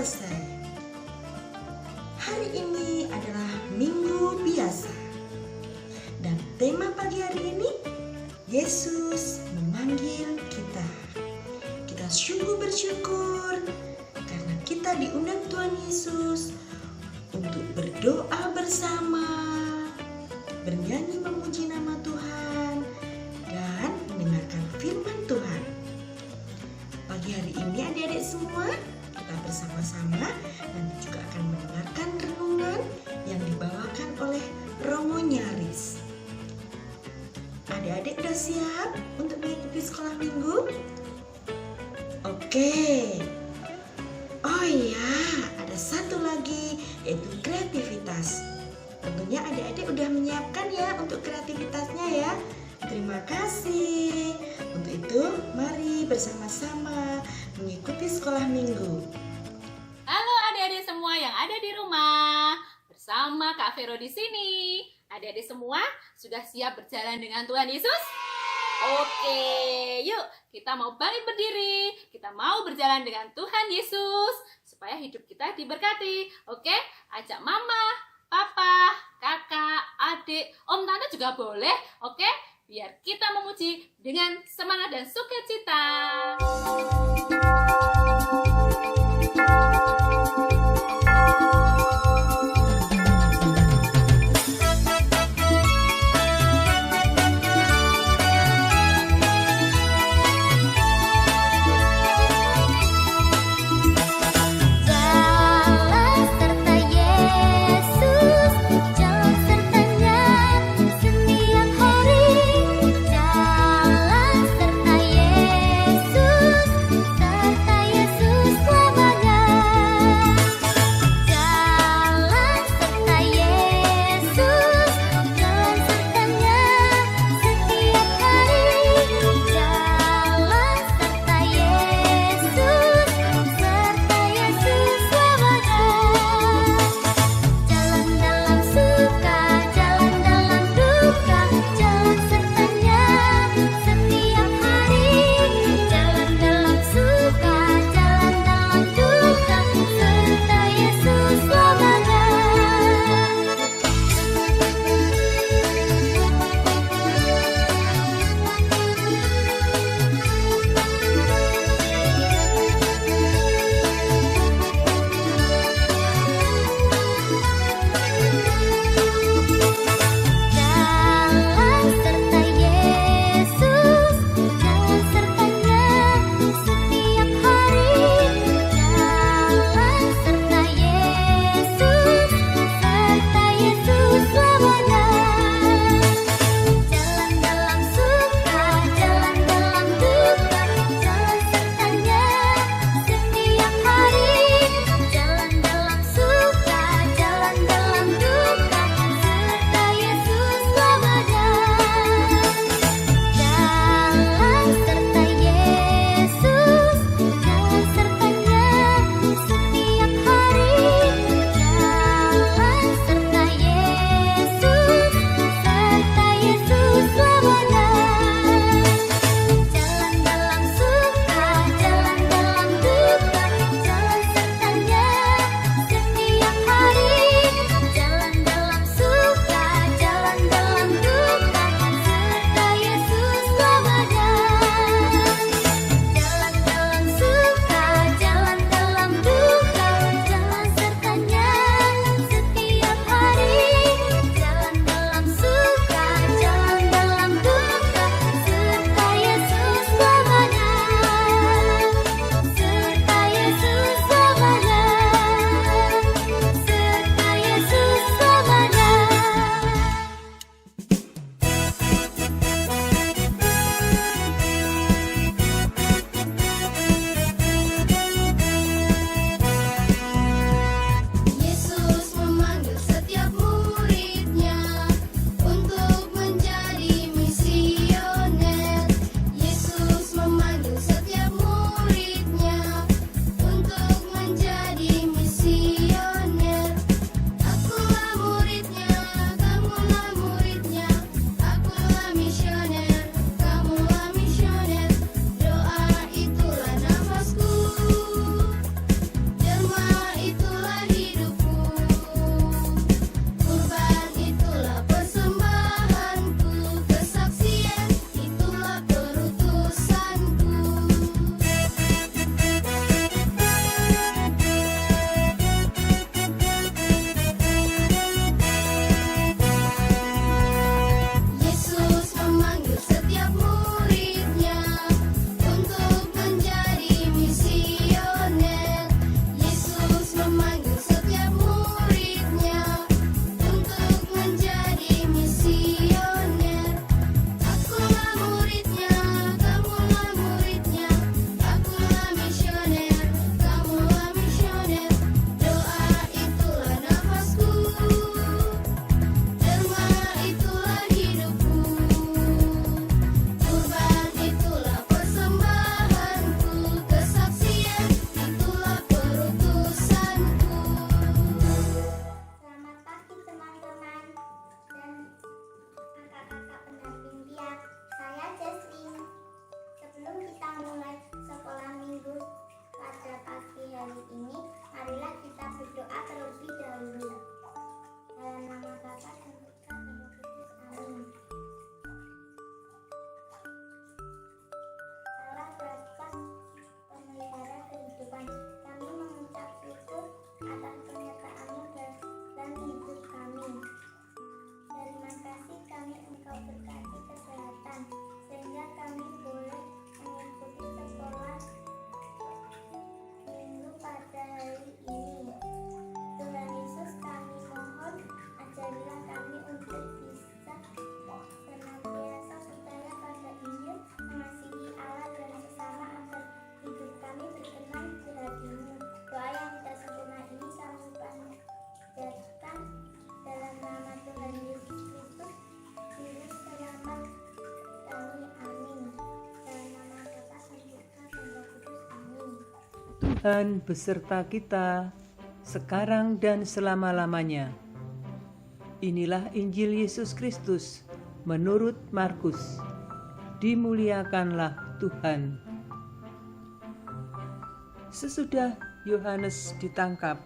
selesai. Hari ini adalah minggu biasa. Dan tema pagi hari ini, Yesus memanggil kita. Kita sungguh bersyukur karena kita diundang Tuhan Yesus untuk berdoa bersama, bernyanyi memuji nama Tuhan, dan mendengarkan firman Tuhan. Pagi hari ini adik-adik semua, kita bersama-sama nanti juga akan mendengarkan renungan yang dibawakan oleh Romo Nyaris. Adik-adik udah siap untuk mengikuti sekolah minggu? Oke. Oh iya, ada satu lagi, yaitu kreativitas. Tentunya adik-adik udah menyiapkan ya untuk kreativitasnya ya. Terima kasih. Untuk itu, mari bersama-sama mengikuti sekolah minggu. Halo adik-adik semua yang ada di rumah. Bersama Kak Vero di sini. Adik-adik semua sudah siap berjalan dengan Tuhan Yesus? Oke, yuk kita mau bangkit berdiri. Kita mau berjalan dengan Tuhan Yesus supaya hidup kita diberkati. Oke, ajak mama, papa, kakak, adik, om, tante juga boleh. Oke, biar kita memuji dengan semangat dan sukacita. Jalan serta Yesus Tuhan beserta kita, sekarang dan selama-lamanya. Inilah Injil Yesus Kristus menurut Markus. Dimuliakanlah Tuhan. Sesudah Yohanes ditangkap,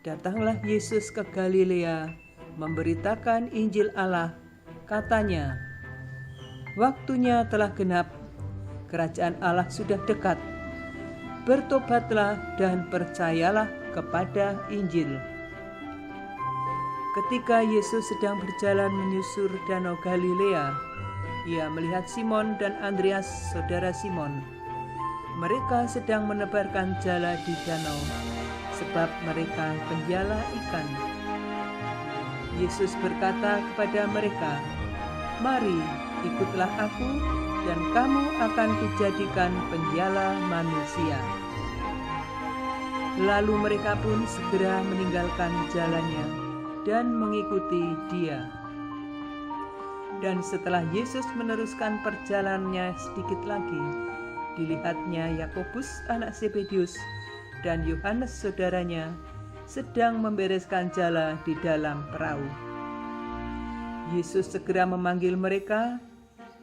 datanglah Yesus ke Galilea memberitakan Injil Allah. Katanya, waktunya telah genap, kerajaan Allah sudah dekat. Bertobatlah dan percayalah kepada Injil. Ketika Yesus sedang berjalan menyusur danau Galilea, ia melihat Simon dan Andreas, saudara Simon. Mereka sedang menebarkan jala di danau, sebab mereka penjala ikan. Yesus berkata kepada mereka, "Mari, ikutlah aku, dan kamu akan kujadikan penjala manusia." Lalu mereka pun segera meninggalkan jalannya dan mengikuti Dia. Dan setelah Yesus meneruskan perjalanannya sedikit lagi, dilihatnya Yakobus anak Zebedius dan Yohanes saudaranya sedang membereskan jala di dalam perahu. Yesus segera memanggil mereka,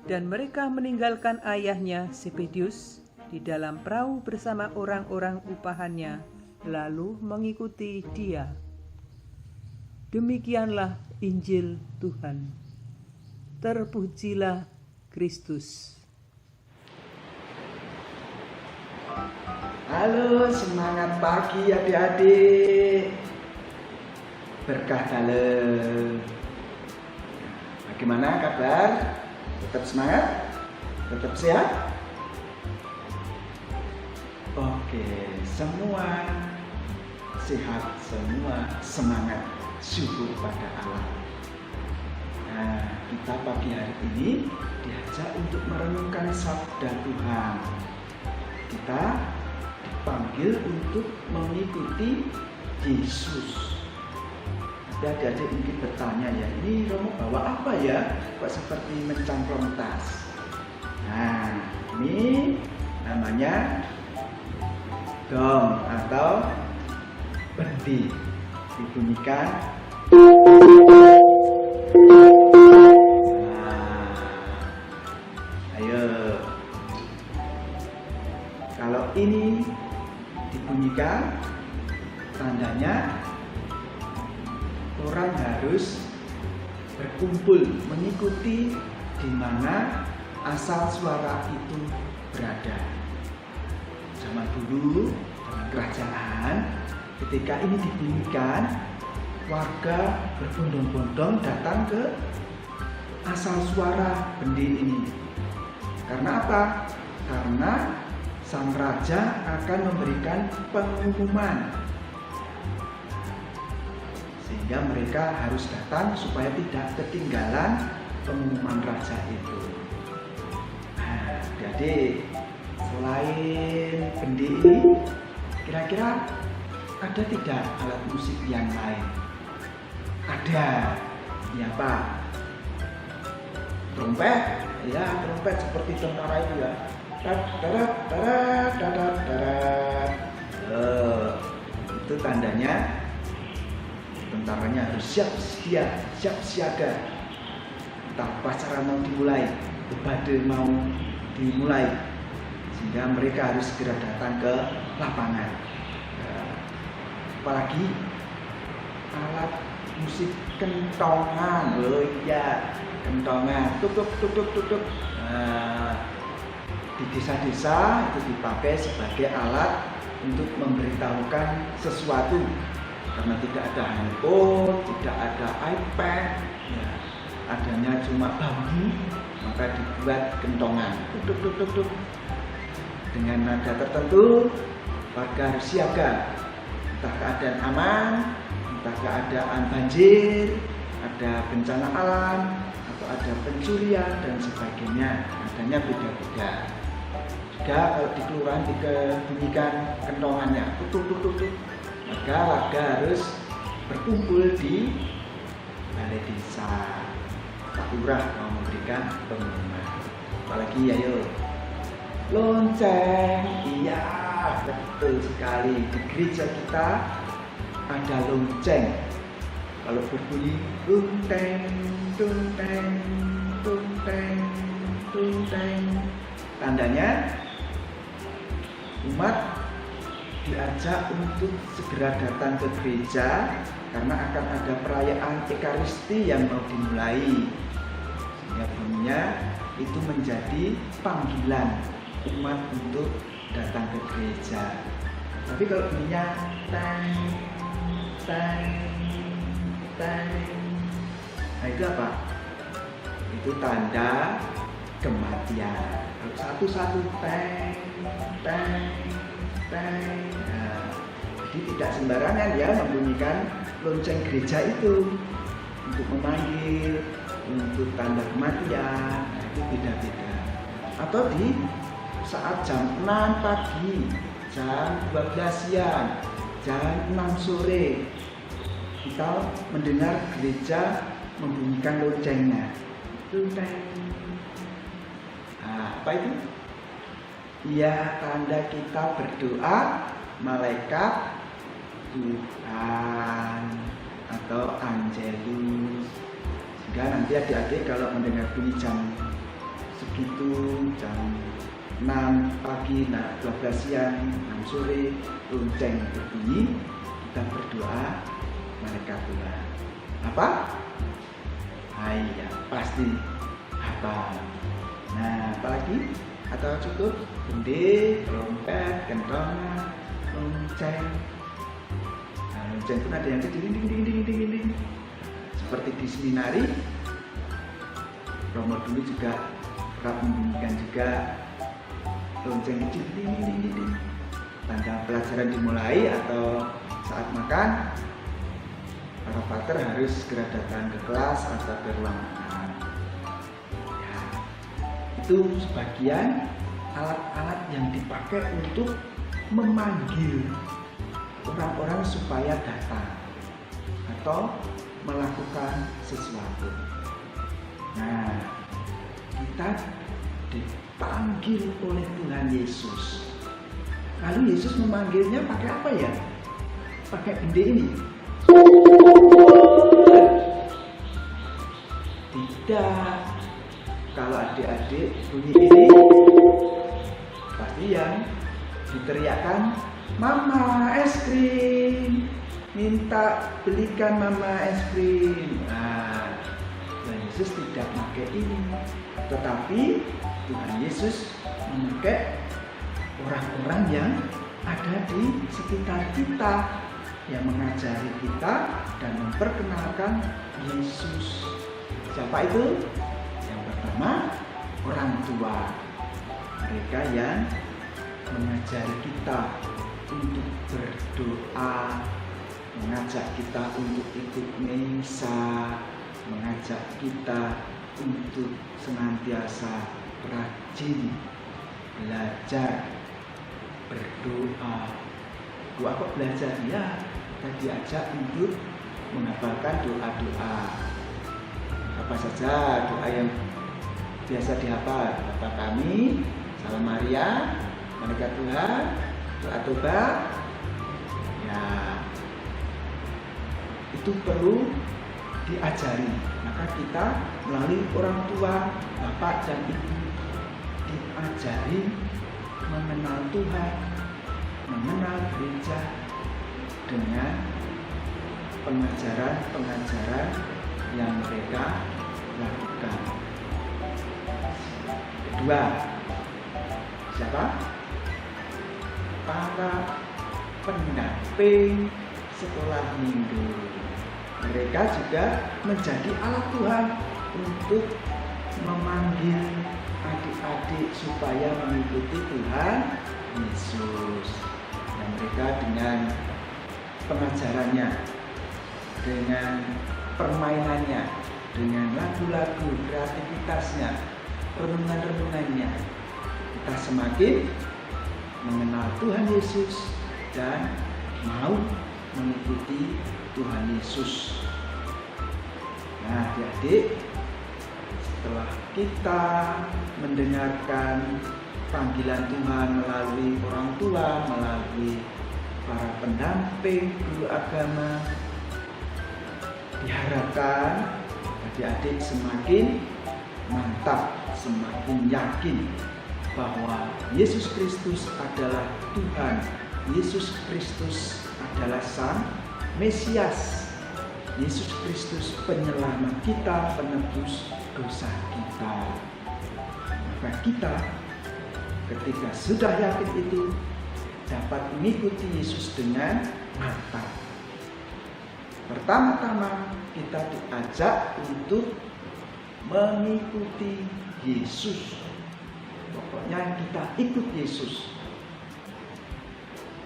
dan mereka meninggalkan ayahnya Zebedius di dalam perahu bersama orang-orang upahannya, lalu mengikuti Dia. Demikianlah Injil Tuhan. Terpujilah Kristus. Halo, semangat pagi adik-adik. Berkah dalem. Bagaimana kabar? Tetap semangat? Tetap sehat? Oke, semua sehat, semua semangat, syukur pada Allah. Nah, kita pagi hari ini diajak untuk merenungkan sabda Tuhan. Kita dipanggil untuk mengikuti Yesus. Nanti adik-adik mungkin bertanya, ya ini Romo bawa apa ya? Kok seperti mencangklong tas? Nah, ini namanya gong atau bendi. Dibunyikan. Ayo. Kalau ini dibunyikan, tandanya orang harus berkumpul mengikuti di mana asal suara itu berada. Zaman dulu, zaman kerajaan, ketika ini dibunyikan, warga berbondong-bondong datang ke asal suara bendi ini. Karena apa? Karena sang raja akan memberikan pengumuman, sehingga mereka harus datang supaya tidak ketinggalan pengumuman raja itu. Nah, jadi selain bendi ini, kira-kira ada tidak alat musik yang lain? Ada. Ya Pak? Trompet? Ya, trompet seperti tentara itu ya. Itu tandanya tentaranya harus siap siaga. Entah upacara mau dimulai, debat mau dimulai, sehingga mereka harus segera datang ke lapangan. Apalagi alat musik kentongan, loh iya, kentongan, tutuk. Di desa-desa itu dipakai sebagai alat untuk memberitahukan sesuatu, karena tidak ada handphone, tidak ada iPad, ya, adanya cuma bambu, maka dibuat kentongan, tutuk. Dengan nada tertentu, warga harus siaga. Entah keadaan aman, entah keadaan banjir, ada bencana alam, atau ada pencurian dan sebagainya. Nadanya beda-beda. Juga kalau di kelurahan dibunyikan kentongannya, tutuk, maka warga harus berkumpul di balai desa. Pak Lurah mau memberikan pengumuman. Apalagi ayo lonceng, iya betul sekali. Di gereja kita ada lonceng. Kalau berbunyi tunteng, tunteng, tunteng, tunteng, tandanya umat diajak untuk segera datang ke gereja karena akan ada perayaan Ekaristi yang mau dimulai. Sehingga bunyinya itu menjadi panggilan umat untuk datang ke gereja. Tapi kalau bunyinya teng, teng, teng, nah itu apa? Itu tanda kematian. Kalau satu-satu teng, teng, teng. Nah, jadi tidak sembarangan ya membunyikan lonceng gereja itu untuk memanggil, untuk tanda kematian. Nah, itu beda-beda. Atau di saat jam 6 pagi, jam 12 siang, jam 6 sore kita mendengar gereja membunyikan loncengnya. Nah, apa itu? Ya, tanda kita berdoa malaikat Tuhan atau Angelus. Sehingga nanti adik-adik kalau mendengar bunyi jam segitu, jam 6 pagi, 12 siang, 6 sore, lonceng berbunyi, kita berdoa malaikat Tuhan. Apa? Iya, pasti apa? Nah, apalagi? Atau cukup gede, trompet, kentongan, lonceng. Nah, lonceng pun ada yang kecil, ding ding ding ding ding. Seperti di seminari, Romo dulu juga kerap membunyikan juga lonceng kecil, ding ding ding ding. Tanda pelajaran dimulai atau saat makan, para pater harus segera datang ke kelas atau ke ruang makan. Ya, itu sebagian alat-alat yang dipakai untuk memanggil orang-orang supaya datang atau melakukan sesuatu. Nah, kita dipanggil oleh Tuhan Yesus. Lalu Yesus memanggilnya pakai apa ya? Pakai bende ini? Tidak. Kalau adik-adik bunyi ini, pasti yang diteriakkan Mama es krim, minta belikan Mama es krim. Nah, Tuhan Yesus tidak pakai ini, tetapi Tuhan Yesus memakai orang-orang yang ada di sekitar kita, yang mengajari kita dan memperkenalkan Yesus. Siapa itu? Yang pertama, orang tua. Mereka yang mengajari kita untuk berdoa, mengajak kita untuk ikut misa, mengajak kita untuk senantiasa rajin belajar berdoa. Doa kok belajar? Ya, kita diajak untuk menghafalkan doa-doa. Apa saja doa yang biasa dihafal? Bapa kami, Salam Maria, Malaikat Tuhan, doa tobat. Ya, itu perlu diajari. Maka kita melalui orang tua, bapak dan ibu, diajari mengenal Tuhan, mengenal gereja dengan pengajaran-pengajaran yang mereka lakukan. Kedua, siapa? Para pendamping sekolah minggu. Mereka juga menjadi alat Tuhan untuk memanggil adik-adik supaya mengikuti Tuhan Yesus. Dan mereka dengan pengajarannya, dengan permainannya, dengan lagu-lagu, kreativitasnya, renungan-renungannya, kita semakin mengenal Tuhan Yesus dan mau mengikuti Tuhan Yesus. Nah, adik-adik, setelah kita mendengarkan panggilan Tuhan melalui orang tua, melalui para pendamping, guru agama. Diharapkan adik-adik semakin mantap, semakin yakin bahwa Yesus Kristus adalah Tuhan. Yesus Kristus adalah Sang Mesias. Yesus Kristus penyelamat kita, penebus dosa kita. Maka kita ketika sudah yakin itu dapat mengikuti Yesus dengan mantap. Pertama-tama kita diajak untuk mengikuti Yesus. Pokoknya kita ikut Yesus.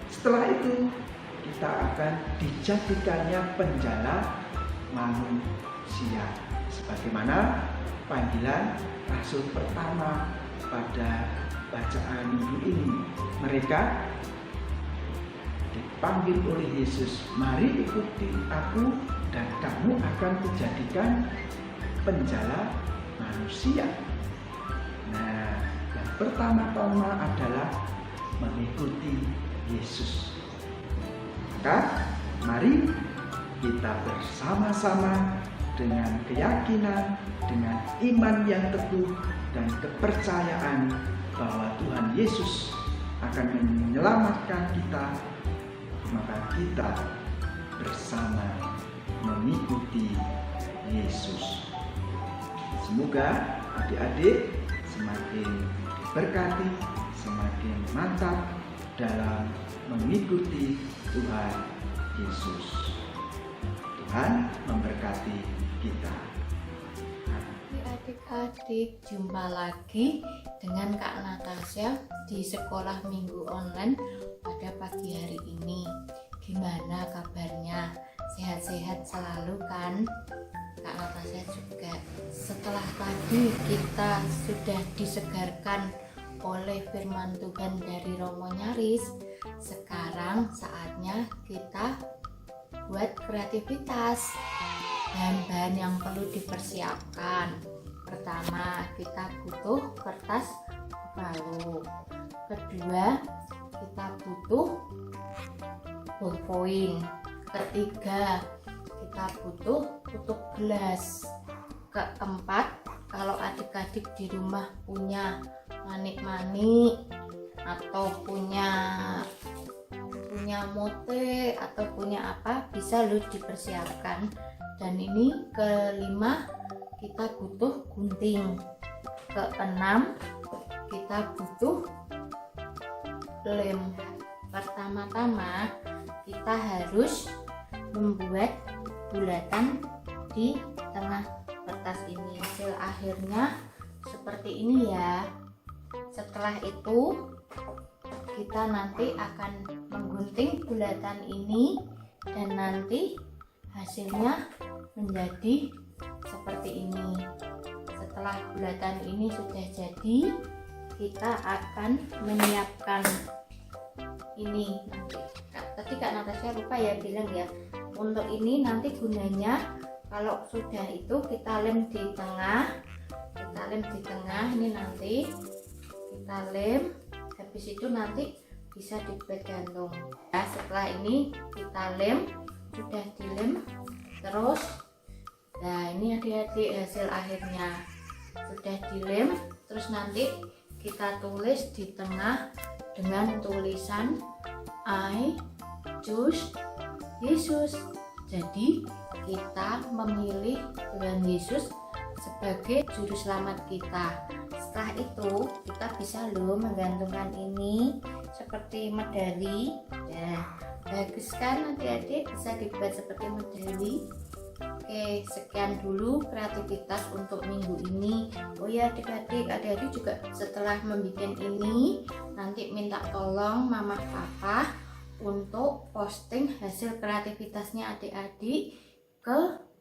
Setelah itu kita akan dijadikannya penjala manusia. Sebagaimana panggilan Rasul pertama pada bacaan minggu ini. Mereka dipanggil oleh Yesus, mari ikuti aku dan kamu akan dijadikan penjala manusia. Nah, yang pertama-tama adalah mengikuti Yesus. Maka mari kita bersama-sama dengan keyakinan, dengan iman yang teguh dan kepercayaan bahwa Tuhan Yesus akan menyelamatkan kita, maka kita bersama mengikuti Yesus. Semoga adik-adik semakin diberkati, semakin mantap dalam mengikuti Tuhan Yesus. Tuhan memberkati kita. Adik-adik, jumpa lagi dengan Kak Natasha di sekolah minggu online pada pagi hari ini. Gimana kabarnya? Sehat-sehat selalu kan? Kak Natasha juga. Setelah tadi kita sudah disegarkan oleh firman Tuhan dari Romo Nyaris, sekarang saatnya kita buat kreativitas. Bahan-bahan yang perlu dipersiapkan. Pertama, kita butuh kertas balu. Kedua, kita butuh ballpoint. Ketiga, kita butuh tutup gelas. Keempat, kalau adik-adik di rumah punya manik-manik atau punya mote atau punya apa, bisa lu dipersiapkan. Dan ini kelima, kita butuh gunting. Keenam, kita butuh lem. Pertama-tama kita harus membuat bulatan di tengah kertas ini. Hasil akhirnya seperti ini ya. Setelah itu kita nanti akan menggunting bulatan ini dan nanti hasilnya menjadi seperti ini. Setelah bulatan ini sudah jadi, kita akan menyiapkan ini nanti. Tadi Kak Natasha lupa ya bilang ya, untuk ini nanti gunanya kalau sudah itu kita lem di tengah. Ini nanti kita lem, habis itu nanti bisa dibuat gantung. Nah, setelah ini kita lem, sudah dilem terus. Nah, ini adik-adik hasil akhirnya sudah dilem, terus nanti kita tulis di tengah dengan tulisan I choose Yesus. Jadi kita memilih Tuhan Yesus sebagai juru selamat kita. Setelah itu kita bisa loh menggantungkan ini seperti medali. Nah, bagus kan adik-adik, bisa dibuat seperti medali. Oke, sekian dulu kreativitas untuk minggu ini. Oh ya adik-adik juga setelah membuat ini nanti minta tolong mama papa untuk posting hasil kreativitasnya adik-adik ke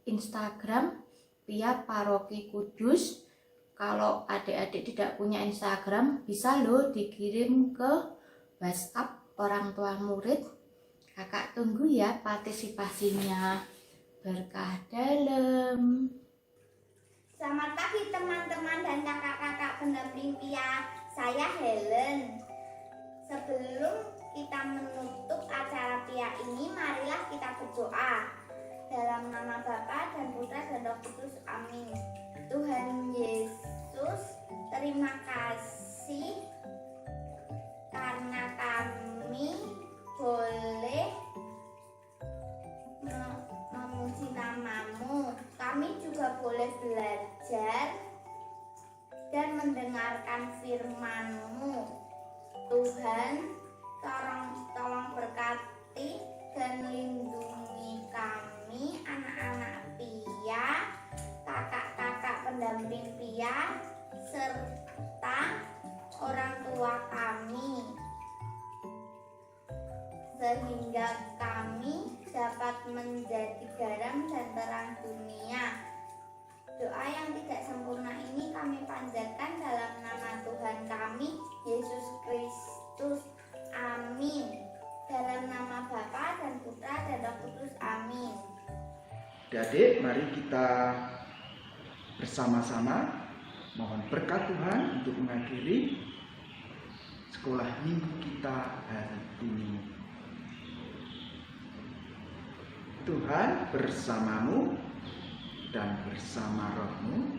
Instagram via Paroki Kudus. Kalau adik-adik tidak punya Instagram, bisa loh dikirim ke WhatsApp orang tua murid. Kakak tunggu ya partisipasinya. Berkah dalam. Selamat pagi teman-teman dan kakak-kakak pendamping Pia. Saya Helen. Sebelum kita menutup acara Pia ini, marilah kita berdoa. Dalam nama Bapa dan Putra dan Roh Kudus, amin. Tuhan Yesus, terima kasih karena kami boleh memuji nama-Mu. Kami juga boleh belajar dan mendengarkan firman-Mu. Tuhan, tolong berkati dan lindungi kami, anak-anak Pia, kakak-kakak pendamping Pia, serta orang tua kami, sehingga kami dapat menjadi garam dan terang dunia. Doa yang tidak sempurna ini kami panjatkan dalam nama Tuhan kami, Yesus Kristus. Amin. Dalam nama Bapa dan Putra dan Roh Kudus. Amin. Adik-adik, mari kita bersama-sama mohon berkat Tuhan untuk mengakhiri sekolah minggu kita hari ini. Tuhan bersamamu dan bersama rohmu.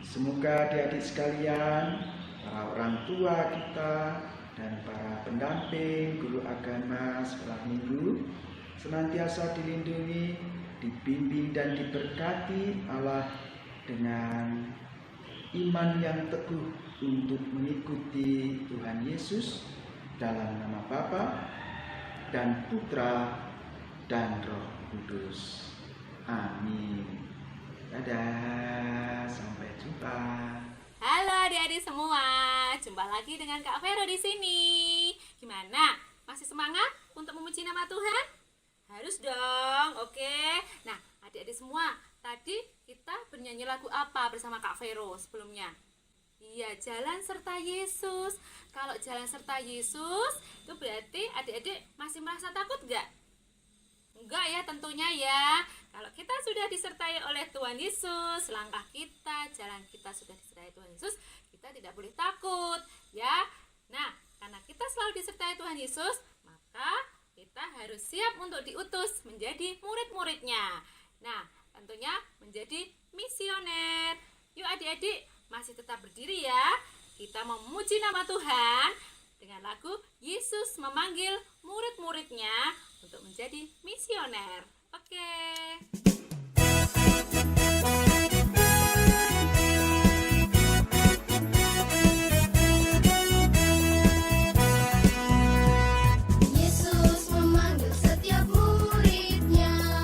Semoga adik-adik sekalian, para orang tua kita, dan para pendamping, guru agama sekolah minggu senantiasa dilindungi, dibimbing dan diberkati Allah dengan iman yang teguh untuk mengikuti Tuhan Yesus dalam nama Bapa dan Putra dan Roh Kudus. Amin. Dadah, sampai jumpa. Halo adik-adik semua, jumpa lagi dengan Kak Vero di sini. Gimana? Masih semangat untuk memuji nama Tuhan? Harus dong, oke. Nah, adik-adik semua, tadi kita bernyanyi lagu apa bersama Kak Vero sebelumnya? Iya, Jalan Serta Yesus. Kalau jalan serta Yesus, itu berarti adik-adik masih merasa takut gak? Enggak ya, tentunya ya. Kalau kita sudah disertai oleh Tuhan Yesus, langkah kita, jalan kita sudah disertai Tuhan Yesus, kita tidak boleh takut ya. Nah, karena kita selalu disertai Tuhan Yesus, maka kita harus siap untuk diutus menjadi murid-muridnya. Nah, tentunya menjadi misioner. Yuk adik-adik, masih tetap berdiri ya. Kita memuji nama Tuhan dengan lagu Yesus memanggil murid-muridnya untuk menjadi misioner. Oke. Yesus memanggil setiap muridnya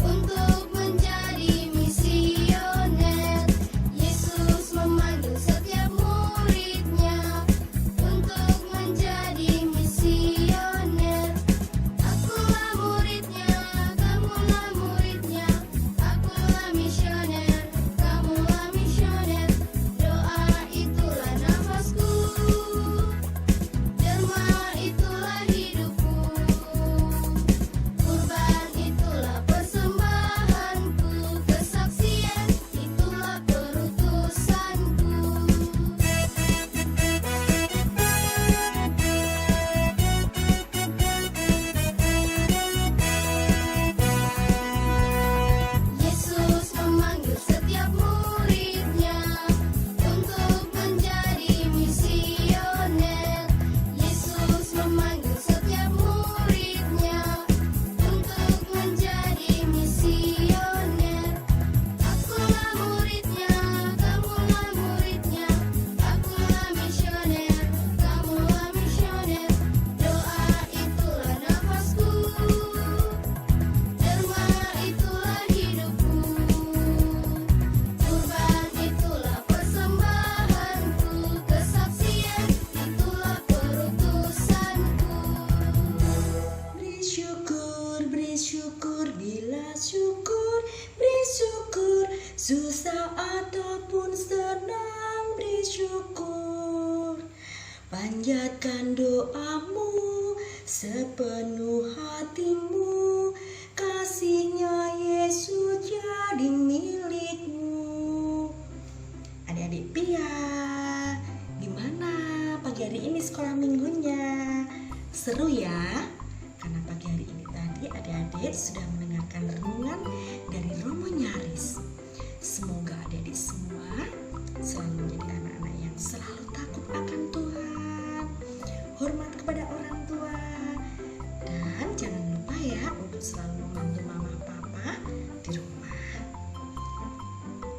untuk menjadi misioner. Yesus memanggil setiap muridnya untuk menjadi misioner. Akulah muridnya, kamulah muridnya. Akulah misioner, kamulah misioner. Doa itulah nafasku, derma itulah hidupku, kurban itulah persembahanku, kesaksian itulah perutusanku. Yesus memanggil setiap muridnya untuk menjadi misioner. Yesus memanggil setiap muridnya untuk menjadi misioner. Akulah muridnya, kamulah muridnya. Akulah misioner, kamulah misioner. Doa itulah nafasku, derma itulah hidupku, kurban itulah persembahanku, kesaksian itulah perutusanku. Beri syukur, bila syukur, beri syukur, susah ataupun senang, beri syukur. Panjatkan doamu sepenuh hatimu, kasihnya Yesus jadi milikmu. Adik-adik Pia, gimana seru ya. Karena pagi hari ini tadi adik-adik sudah mendengarkan renungan dari Romo Nyaris. Semoga adik-adik semua selalu menjadi anak-anak yang selalu takut akan Tuhan, hormat kepada orang tua, dan jangan lupa ya untuk selalu membantu mama papa di rumah.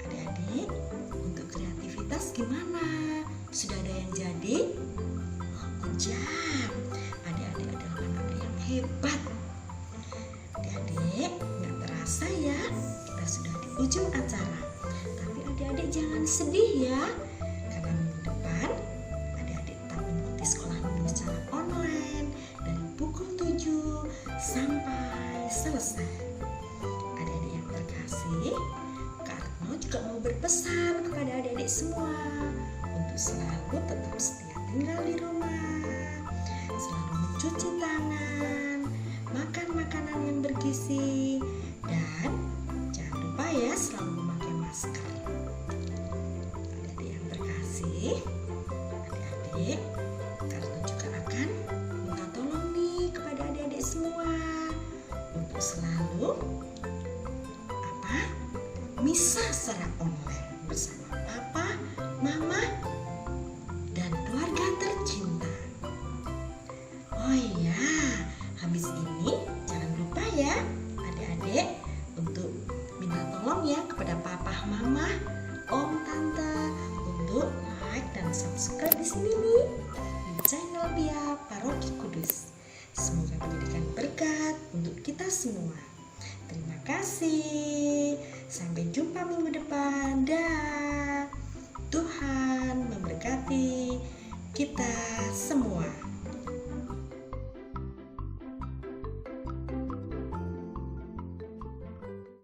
Adik-adik, untuk kreativitas gimana? Sudah ada yang jadi? Jam, adik-adik adalah anak-anak yang hebat. Adik-adik, nggak terasa ya, kita sudah di ujung acara. Tapi adik-adik jangan sedih ya, karena minggu depan adik-adik tetap mengikuti sekolah minggu secara online dari pukul 7 sampai selesai. Adik-adik yang terkasih, Kak Retno juga mau berpesan kepada adik-adik semua untuk selalu tetap setia tinggal di rumah, selalu mencuci tangan, makan makanan yang bergizi, dan jangan lupa ya selalu memakai masker. Adik-adik yang terkasih, adik-adik, Kartu juga akan minta tolong nih kepada adik-adik semua untuk selalu misa secara online bersama papa, mama, dan keluarga tercinta. Oh iya, habis ini jangan lupa ya adik-adik untuk minta tolong ya kepada papa, mama, om, tante untuk like dan subscribe di sini nih di channel Bia Paroki Kudus. Semoga menjadikan berkat untuk kita semua. Terima kasih. Sampai jumpa minggu depan. Dah. Tuhan memberkati kita semua.